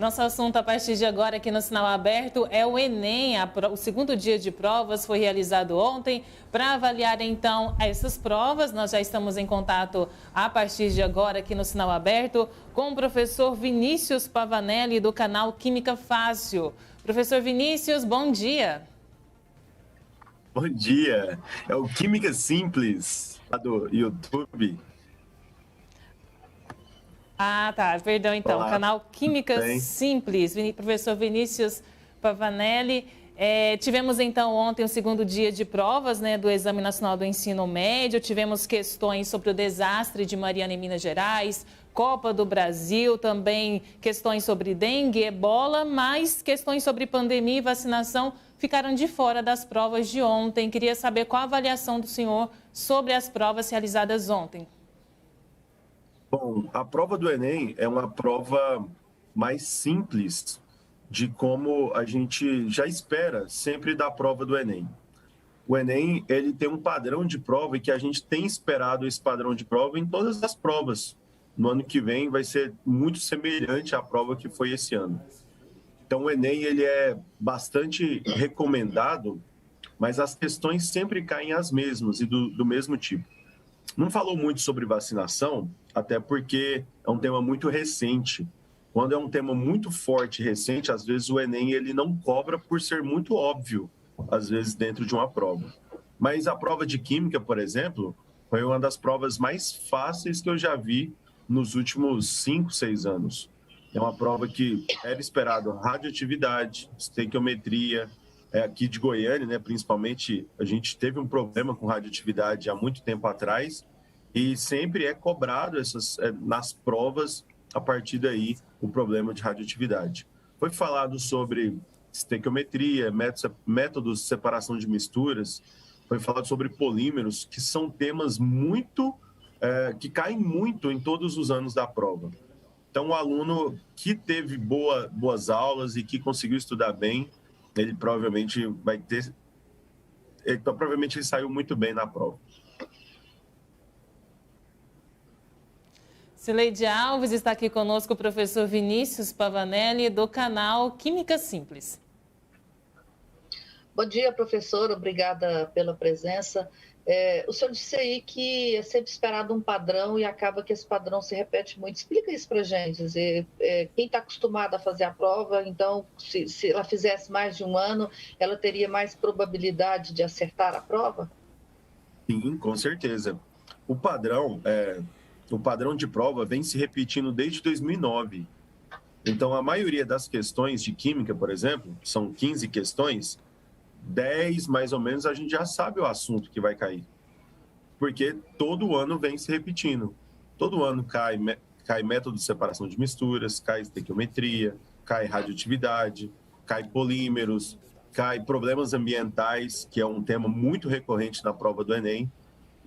Nosso assunto a partir de agora aqui no Sinal Aberto é o Enem. O segundo dia de provas foi realizado ontem. Para avaliar então essas provas, nós já estamos em contato a partir de agora aqui no Sinal Aberto com o professor Vinícius Pavanelli do canal Química Fácil. Professor Vinícius, bom dia. Bom dia, é o Química Simples, lá do YouTube. Ah, tá, perdão então, Olá. Canal Química Simples, professor Vinícius Pavanelli. Tivemos então ontem o segundo dia de provas, né, do Exame Nacional do Ensino Médio, tivemos questões sobre o desastre de Mariana em Minas Gerais, Copa do Brasil, também questões sobre dengue, ebola, mas questões sobre pandemia e vacinação ficaram de fora das provas de ontem. Queria saber qual a avaliação do senhor sobre as provas realizadas ontem. Bom, a prova do Enem é uma prova mais simples de como a gente já espera sempre da prova do Enem. O Enem, ele tem um padrão de prova e que a gente tem esperado esse padrão de prova em todas as provas. No ano que vem vai ser muito semelhante à prova que foi esse ano. Então, o Enem, ele é bastante recomendado, mas as questões sempre caem as mesmas e do mesmo tipo. Não falou muito sobre vacinação, até porque é um tema muito recente. Quando é um tema muito forte e recente, às vezes o Enem ele não cobra por ser muito óbvio, às vezes dentro de uma prova. Mas a prova de Química, por exemplo, foi uma das provas mais fáceis que eu já vi nos últimos 5, 6 anos. É uma prova que era esperado radioatividade, estequiometria. Aqui de Goiânia, né, principalmente, a gente teve um problema com radioatividade há muito tempo atrás e sempre é cobrado nas provas, a partir daí, o problema de radioatividade. Foi falado sobre estequiometria, métodos de separação de misturas, foi falado sobre polímeros, que são temas que caem muito em todos os anos da prova. Então, o aluno que teve boas aulas e que conseguiu estudar bem, ele provavelmente vai ter... provavelmente ele saiu muito bem na prova. Cileide Alves, está aqui conosco o professor Vinícius Pavanelli, do canal Química Simples. Bom dia, professor. Obrigada pela presença. O senhor disse aí que é sempre esperado um padrão e acaba que esse padrão se repete muito. Explica isso para a gente. Quem está acostumado a fazer a prova, então, se ela fizesse mais de um ano, ela teria mais probabilidade de acertar a prova? Sim, com certeza. O padrão de prova vem se repetindo desde 2009. Então, a maioria das questões de Química, por exemplo, são 15 questões, 10, mais ou menos, a gente já sabe o assunto que vai cair. Porque todo ano vem se repetindo. Todo ano cai método de separação de misturas, cai estequiometria, cai radioatividade, cai polímeros, cai problemas ambientais, que é um tema muito recorrente na prova do Enem.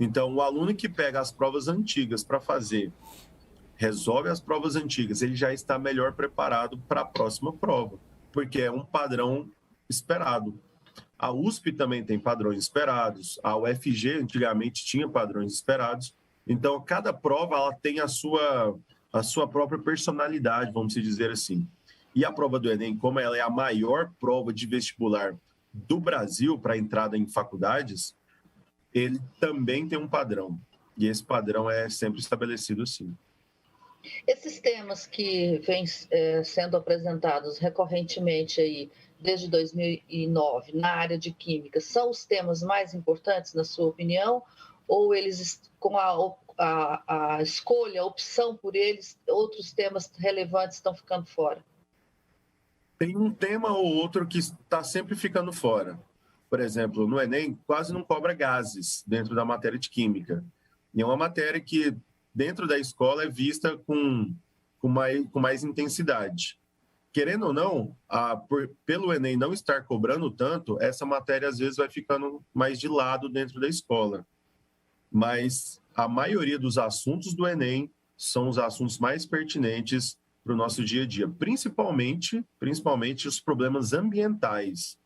Então, o aluno que pega as provas antigas para fazer, resolve as provas antigas, ele já está melhor preparado para a próxima prova, porque é um padrão esperado. A USP também tem padrões esperados, a UFG antigamente tinha padrões esperados, então cada prova ela tem a sua própria personalidade, vamos dizer assim. E a prova do Enem, como ela é a maior prova de vestibular do Brasil para entrada em faculdades, ele também tem um padrão, e esse padrão é sempre estabelecido sim. Esses temas que vêm sendo apresentados recorrentemente aí, desde 2009, na área de Química, são os temas mais importantes, na sua opinião? Ou eles, com a escolha, a opção por eles, outros temas relevantes estão ficando fora? Tem um tema ou outro que está sempre ficando fora. Por exemplo, no Enem, quase não cobra gases dentro da matéria de Química. E é uma matéria que, dentro da escola, é vista com mais intensidade. Querendo ou não, pelo Enem não estar cobrando tanto, essa matéria às vezes vai ficando mais de lado dentro da escola. Mas a maioria dos assuntos do Enem são os assuntos mais pertinentes para o nosso dia a dia, principalmente os problemas ambientais.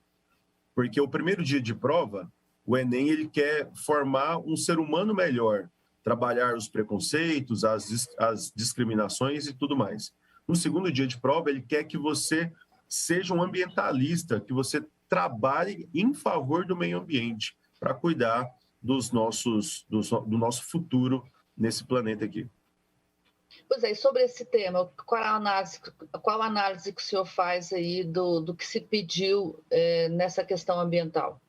Porque o primeiro dia de prova, o Enem ele quer formar um ser humano melhor, trabalhar os preconceitos, as discriminações e tudo mais. No segundo dia de prova, ele quer que você seja um ambientalista, que você trabalhe em favor do meio ambiente, para cuidar do nosso futuro nesse planeta aqui. Pois é, e sobre esse tema, qual a análise que o senhor faz aí do que se pediu nessa questão ambiental?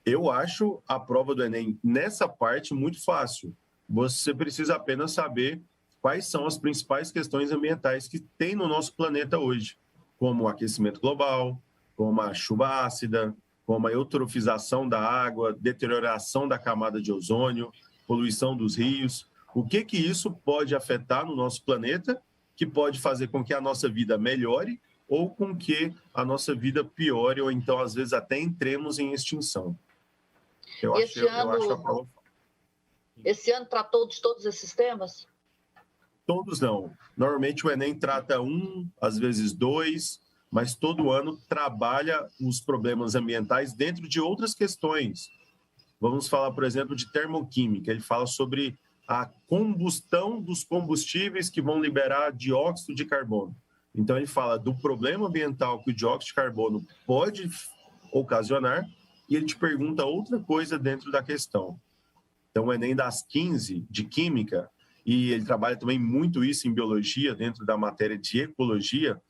Eu acho a prova do Enem, nessa parte, muito fácil. Você precisa apenas saber quais são as principais questões ambientais que tem no nosso planeta hoje, como o aquecimento global, como a chuva ácida, como a eutrofização da água, deterioração da camada de ozônio, poluição dos rios. O que isso pode afetar no nosso planeta, que pode fazer com que a nossa vida melhore ou com que a nossa vida piore, ou então, às vezes, até entremos em extinção. Eu acho a prova... Esse ano tratou de todos esses temas? Todos não. Normalmente o Enem trata um, às vezes dois, mas todo ano trabalha os problemas ambientais dentro de outras questões. Vamos falar, por exemplo, de termoquímica. Ele fala sobre a combustão dos combustíveis que vão liberar dióxido de carbono. Então, ele fala do problema ambiental que o dióxido de carbono pode ocasionar e ele te pergunta outra coisa dentro da questão. Então, o Enem das 15 de Química, e ele trabalha também muito isso em Biologia, dentro da matéria de Ecologia,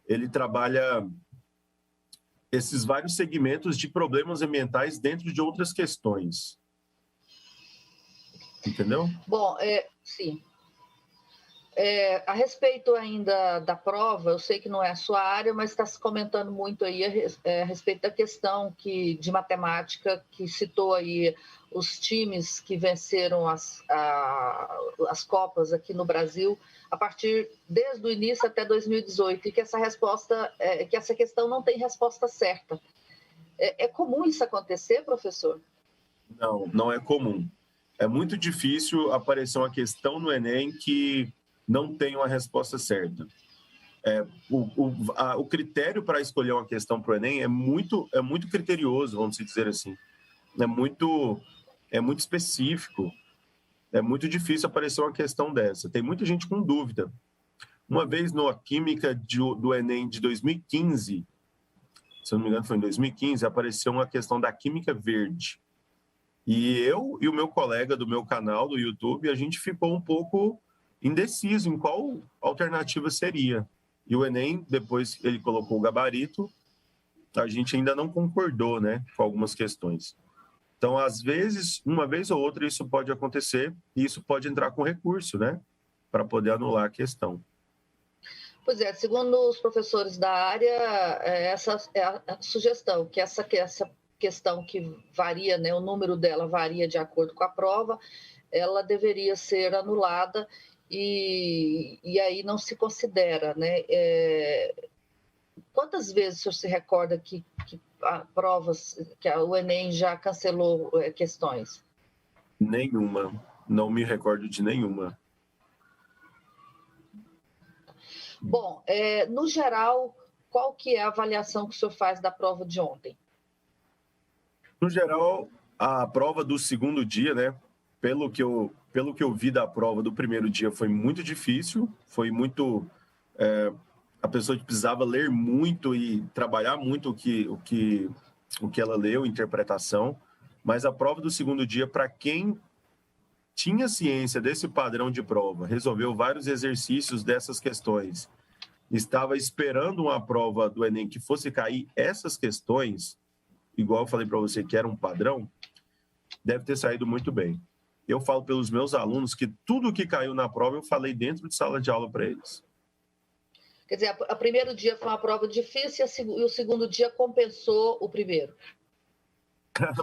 ele trabalha esses vários segmentos de problemas ambientais dentro de outras questões. Entendeu? Bom, sim. A respeito ainda da prova, eu sei que não é a sua área, mas está se comentando muito aí a respeito da questão de matemática, que citou aí os times que venceram as Copas aqui no Brasil, desde o início até 2018, e que que essa questão não tem resposta certa. É comum isso acontecer, professor? Não, não é comum. É muito difícil aparecer uma questão no Enem que não tem uma resposta certa. O critério para escolher uma questão para o Enem é muito criterioso, vamos dizer assim. É muito específico. É muito difícil aparecer uma questão dessa. Tem muita gente com dúvida. Uma vez na Química do Enem de 2015, se eu não me engano foi em 2015, apareceu uma questão da química verde. E eu e o meu colega do meu canal do YouTube, a gente ficou um pouco indeciso em qual alternativa seria. E o Enem, depois ele colocou o gabarito, a gente ainda não concordou, né, com algumas questões. Então, às vezes, uma vez ou outra, isso pode acontecer e isso pode entrar com recurso, né, para poder anular a questão. Pois é, segundo os professores da área, essa é a sugestão, que essa questão que varia, né, o número dela varia de acordo com a prova, ela deveria ser anulada e aí não se considera, né? Quantas vezes o senhor se recorda que a provas, que o Enem já cancelou questões? Nenhuma, não me recordo de nenhuma. Bom, no geral, qual que é a avaliação que o senhor faz da prova de ontem? No geral, a prova do segundo dia, né? Pelo que eu vi da prova do primeiro dia, foi muito difícil, foi muito... a pessoa precisava ler muito e trabalhar muito o que ela leu, interpretação, mas a prova do segundo dia, para quem tinha ciência desse padrão de prova, resolveu vários exercícios dessas questões, estava esperando uma prova do Enem que fosse cair essas questões, igual eu falei para você que era um padrão, deve ter saído muito bem. Eu falo pelos meus alunos que tudo que caiu na prova eu falei dentro de sala de aula para eles. Quer dizer, o primeiro dia foi uma prova difícil e o segundo dia compensou o primeiro.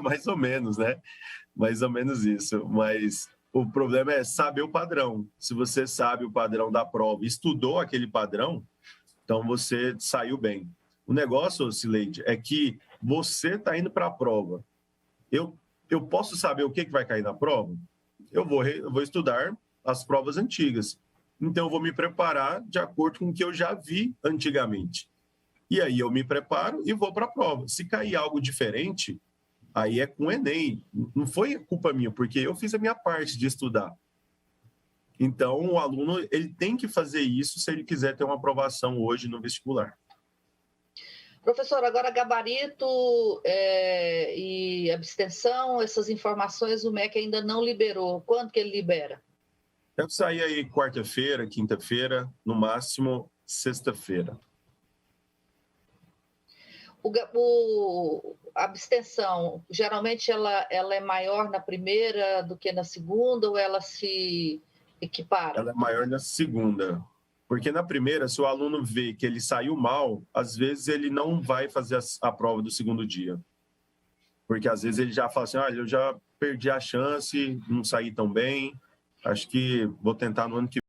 Mais ou menos, né? Mais ou menos isso. Mas o problema é saber o padrão. Se você sabe o padrão da prova, estudou aquele padrão, então você saiu bem. O negócio, Cileide, é que você está indo para a prova. Eu posso saber o que vai cair na prova? Eu vou estudar as provas antigas. Então, eu vou me preparar de acordo com o que eu já vi antigamente. E aí, eu me preparo e vou para a prova. Se cair algo diferente, aí é com o Enem. Não foi culpa minha, porque eu fiz a minha parte de estudar. Então, o aluno ele tem que fazer isso se ele quiser ter uma aprovação hoje no vestibular. Professor, agora gabarito e abstenção, essas informações o MEC ainda não liberou. Quando que ele libera? Deve sair aí quarta-feira, quinta-feira, no máximo sexta-feira. A abstenção, geralmente ela é maior na primeira do que na segunda ou ela se equipara? Ela é maior na segunda. Porque na primeira, se o aluno vê que ele saiu mal, às vezes ele não vai fazer a prova do segundo dia. Porque às vezes ele já fala assim, olha, eu já perdi a chance, não saí tão bem, acho que vou tentar no ano que